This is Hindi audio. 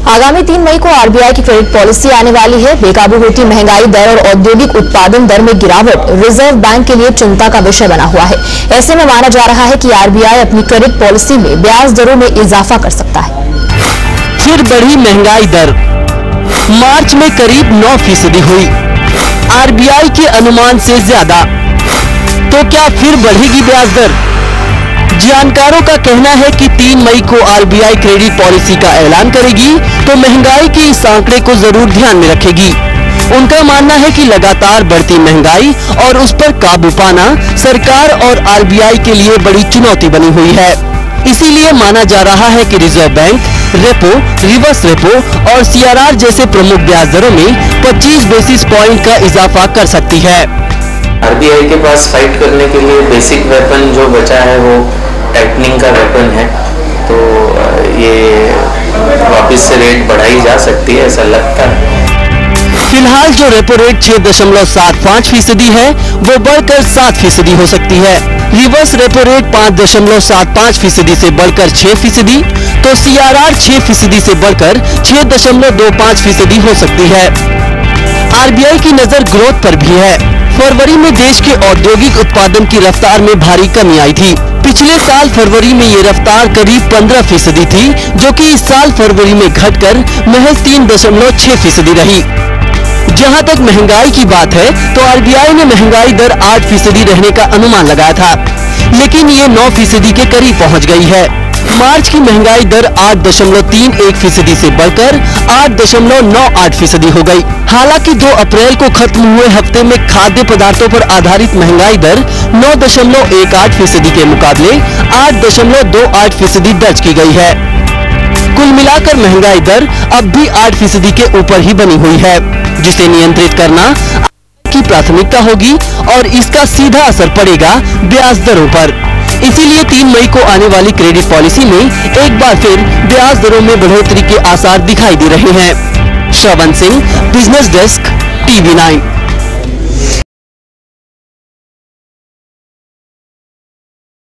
आगामी 3 मई को आरबीआई की क्रेडिट पॉलिसी आने वाली है। बेकाबू होती महंगाई दर और औद्योगिक उत्पादन दर में गिरावट रिजर्व बैंक के लिए चिंता का विषय बना हुआ है। ऐसे में माना जा रहा है कि आरबीआई अपनी क्रेडिट पॉलिसी में ब्याज दरों में इजाफा कर सकता है। फिर बढ़ी महंगाई दर, मार्च में करीब 9% हुई, आरबीआई के अनुमान से ज्यादा। तो क्या फिर बढ़ेगी ब्याज दर? जानकारों का कहना है कि 3 मई को आरबीआई क्रेडिट पॉलिसी का ऐलान करेगी तो महंगाई के इस आंकड़े को जरूर ध्यान में रखेगी। उनका मानना है कि लगातार बढ़ती महंगाई और उस पर काबू पाना सरकार और आरबीआई के लिए बड़ी चुनौती बनी हुई है। इसीलिए माना जा रहा है कि reserve bank repo, reverse repo और सीआरआर जैसे प्रमुख ब्याज दरों में 25 बेसिस पॉइंट का इजाफा कर सकती है। आरबीआई के पास फाइट करने के लिए बेसिक वेपन जो बचा है वो टाइटनिंग का वेपन है, तो ये वापस से रेट बढ़ाई जा सकती है, ऐसा लगता है। फिलहाल जो रेपो रेट 6.75% है वो बढ़कर 7% हो सकती है। रिवर्स रेपो रेट 5.75% से बढ़कर 6%, तो सीआरआर 6% से बढ़कर 6.25% हो सकती है। आरबीआई की नजर ग्रोथ पर भी है। फरवरी में देश के औद्योगिक उत्पादन की रफ्तार में भारी कमी आई थी। पिछले साल फरवरी में ये रफ्तार करीब 15% थी, जो कि इस साल फरवरी में घटकर महज 3.6% रही। जहां तक महंगाई की बात है तो आरबीआई ने महंगाई दर 8% रहने का अनुमान लगाया था, लेकिन ये 9% के करीब पहुंच गई है। मार्च की महंगाई दर 8.31% से बढ़कर 8.98% हो गई। हालांकि 2 अप्रैल को खत्म हुए हफ्ते में खाद्य पदार्थों पर आधारित महंगाई दर 9.18% के मुकाबले 8.28% दर्ज की गई है। कुल मिलाकर महंगाई दर अब भी 8% के ऊपर ही बनी हुई है, जिसे नियंत्रित करना की प्राथमिकता होगी और इसका सीधा असर पड़ेगा ब्याज दरों पर। इसीलिए 3 मई को आने वाली क्रेडिट पॉलिसी में एक बार फिर ब्याज दरों में बढ़ोतरी के आसार दिखाई दे रहे हैं। श्रवण सिंह, बिजनेस डेस्क, TV9।